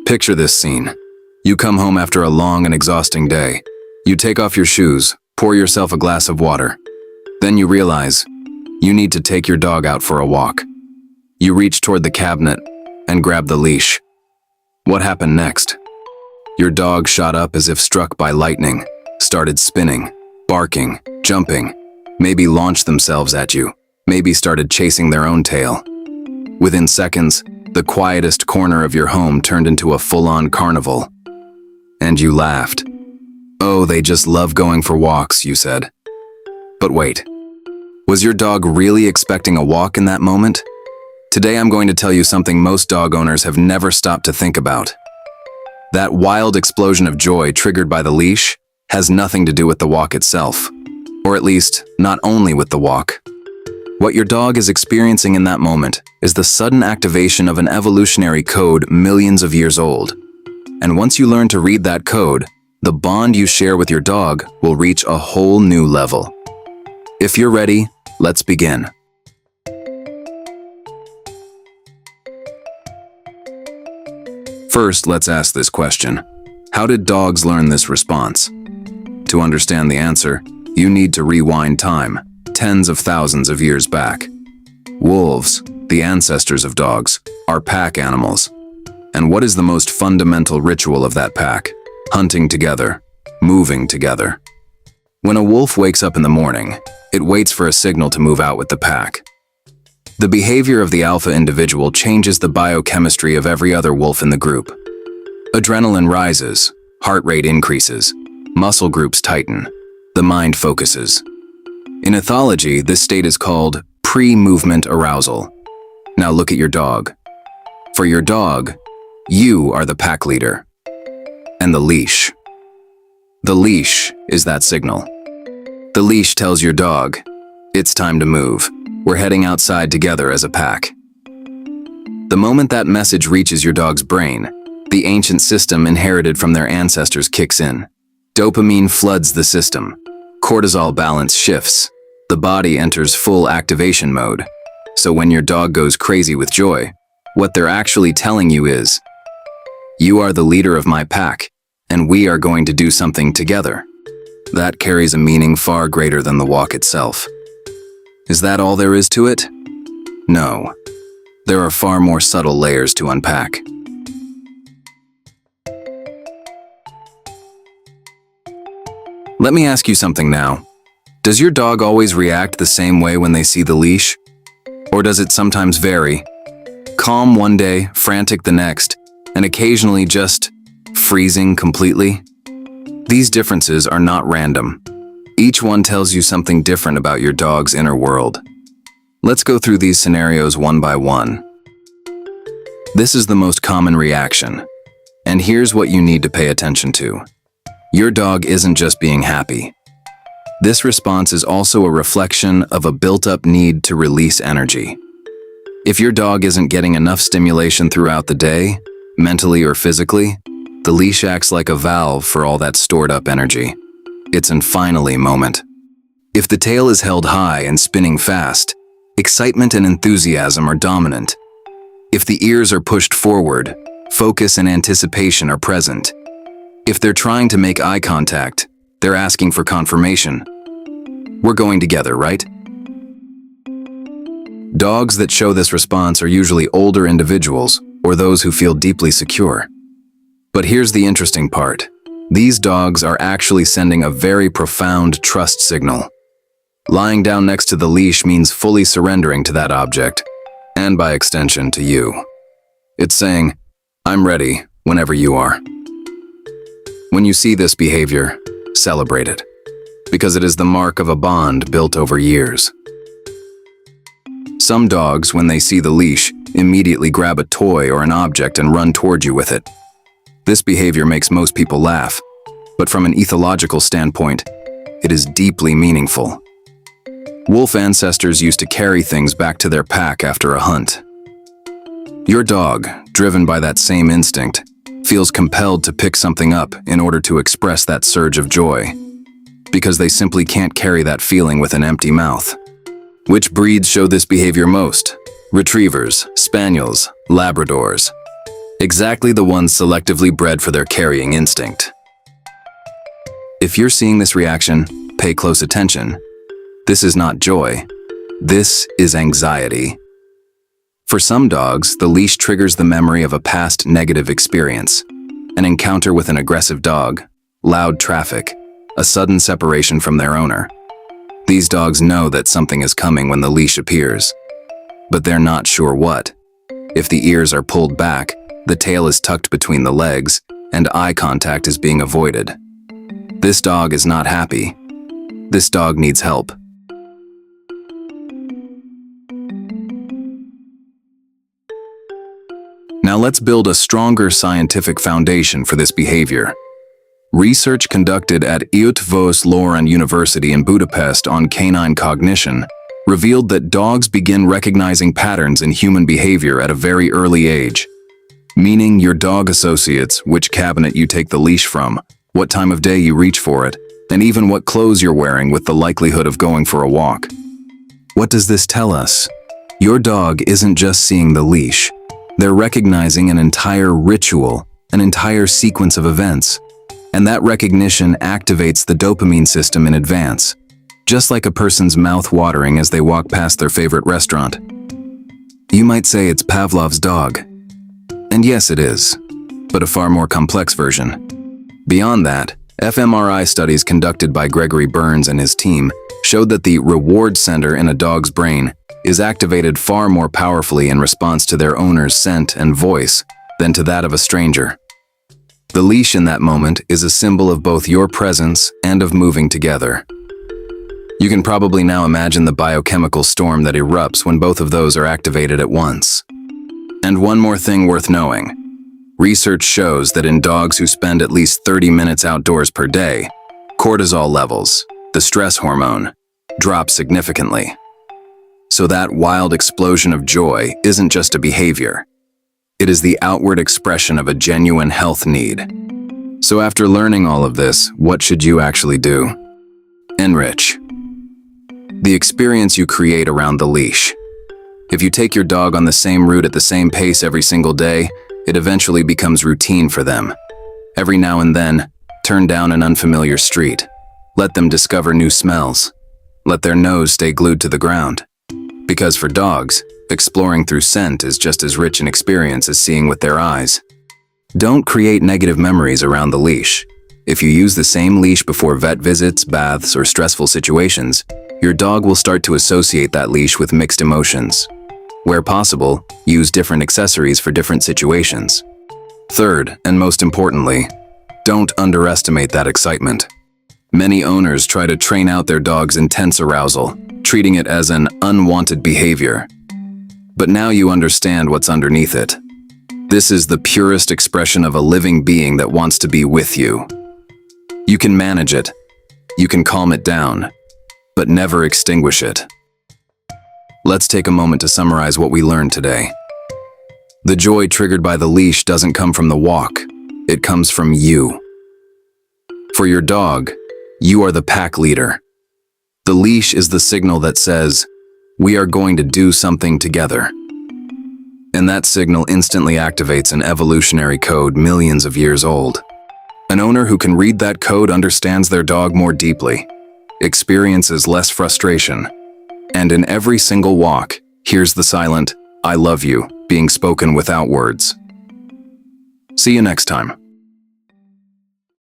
Picture this scene. You come home after a long and exhausting day. You take off your shoes, pour yourself a glass of water. Then you realize you need to take your dog out for a walk. You reach toward the cabinet and grab the leash. What happened next? Your dog shot up as if struck by lightning, started spinning, barking, jumping, maybe launched themselves at you, maybe started chasing their own tail. Within seconds, the quietest corner of your home turned into a full-on carnival. And you laughed. Oh, they just love going for walks, you said. But wait, was your dog really expecting a walk in that moment? Today I'm going to tell you something most dog owners have never stopped to think about. That wild explosion of joy triggered by the leash has nothing to do with the walk itself, or at least not only with the walk. What your dog is experiencing in that moment is the sudden activation of an evolutionary code millions of years old. And once you learn to read that code, the bond you share with your dog will reach a whole new level. If you're ready, let's begin. First, let's ask this question. How did dogs learn this response? To understand the answer, you need to rewind time, tens of thousands of years back. Wolves, the ancestors of dogs, are pack animals. And what is the most fundamental ritual of that pack? Hunting together, moving together. When a wolf wakes up in the morning, it waits for a signal to move out with the pack. The behavior of the alpha individual changes the biochemistry of every other wolf in the group. Adrenaline rises, heart rate increases, muscle groups tighten, the mind focuses. In ethology, this state is called pre-movement arousal. Now look at your dog. For your dog, you are the pack leader. And the leash. The leash is that signal. The leash tells your dog, it's time to move. We're heading outside together as a pack. The moment that message reaches your dog's brain, the ancient system inherited from their ancestors kicks in. Dopamine floods the system. Cortisol balance shifts. The body enters full activation mode. So when your dog goes crazy with joy, what they're actually telling you is, you are the leader of my pack, and we are going to do something together. That carries a meaning far greater than the walk itself. Is that all there is to it? No. There are far more subtle layers to unpack. Let me ask you something now. Does your dog always react the same way when they see the leash? Or does it sometimes vary? Calm one day, frantic the next, and occasionally just freezing completely? These differences are not random. Each one tells you something different about your dog's inner world. Let's go through these scenarios one by one. This is the most common reaction, and here's what you need to pay attention to. Your dog isn't just being happy. This response is also a reflection of a built-up need to release energy. If your dog isn't getting enough stimulation throughout the day, mentally or physically, the leash acts like a valve for all that stored-up energy. It's an finally moment. If the tail is held high and spinning fast, excitement and enthusiasm are dominant. If the ears are pushed forward, focus and anticipation are present. If they're trying to make eye contact, they're asking for confirmation. We're going together, right? Dogs that show this response are usually older individuals or those who feel deeply secure. But here's the interesting part. These dogs are actually sending a very profound trust signal. Lying down next to the leash means fully surrendering to that object, and by extension to you. It's saying, I'm ready whenever you are. When you see this behavior, celebrate it, because it is the mark of a bond built over years. Some dogs, when they see the leash, immediately grab a toy or an object and run toward you with it. This behavior makes most people laugh, but from an ethological standpoint, it is deeply meaningful. Wolf ancestors used to carry things back to their pack after a hunt. Your dog, driven by that same instinct, feels compelled to pick something up in order to express that surge of joy, because they simply can't carry that feeling with an empty mouth. Which breeds show this behavior most? Retrievers, Spaniels, Labradors. Exactly the ones selectively bred for their carrying instinct. If you're seeing this reaction, pay close attention. This is not joy. This is anxiety. For some dogs, the leash triggers the memory of a past negative experience. An encounter with an aggressive dog, loud traffic, a sudden separation from their owner. These dogs know that something is coming when the leash appears, but they're not sure what. If the ears are pulled back, the tail is tucked between the legs, and eye contact is being avoided. This dog is not happy. This dog needs help. Now let's build a stronger scientific foundation for this behavior. Research conducted at Eötvös University in Budapest on canine cognition revealed that dogs begin recognizing patterns in human behavior at a very early age. Meaning your dog associates which cabinet you take the leash from, what time of day you reach for it, and even what clothes you're wearing with the likelihood of going for a walk. What does this tell us? Your dog isn't just seeing the leash. They're recognizing an entire ritual, an entire sequence of events. And that recognition activates the dopamine system in advance, just like a person's mouth watering as they walk past their favorite restaurant. You might say it's Pavlov's dog. And yes, it is, but a far more complex version. Beyond that, fMRI studies conducted by Gregory Burns and his team showed that the reward center in a dog's brain is activated far more powerfully in response to their owner's scent and voice than to that of a stranger. The leash in that moment is a symbol of both your presence and of moving together. You can probably now imagine the biochemical storm that erupts when both of those are activated at once. And one more thing worth knowing. Research shows that in dogs who spend at least 30 minutes outdoors per day, cortisol levels, the stress hormone, drop significantly. So that wild explosion of joy isn't just a behavior. It is the outward expression of a genuine health need. So after learning all of this, what should you actually do? Enrich the experience you create around the leash. If you take your dog on the same route at the same pace every single day, it eventually becomes routine for them. Every now and then, turn down an unfamiliar street. Let them discover new smells. Let their nose stay glued to the ground. Because for dogs, exploring through scent is just as rich an experience as seeing with their eyes. Don't create negative memories around the leash. If you use the same leash before vet visits, baths, or stressful situations, your dog will start to associate that leash with mixed emotions. Where possible, use different accessories for different situations. Third, and most importantly, don't underestimate that excitement. Many owners try to train out their dog's intense arousal, treating it as an unwanted behavior. But now you understand what's underneath it. This is the purest expression of a living being that wants to be with you. You can manage it. You can calm it down, but never extinguish it. Let's take a moment to summarize what we learned today. The joy triggered by the leash doesn't come from the walk. It comes from you. For your dog, you are the pack leader. The leash is the signal that says, we are going to do something together. And that signal instantly activates an evolutionary code millions of years old. An owner who can read that code understands their dog more deeply, experiences less frustration, and in every single walk, hears the silent, "I love you," being spoken without words. See you next time.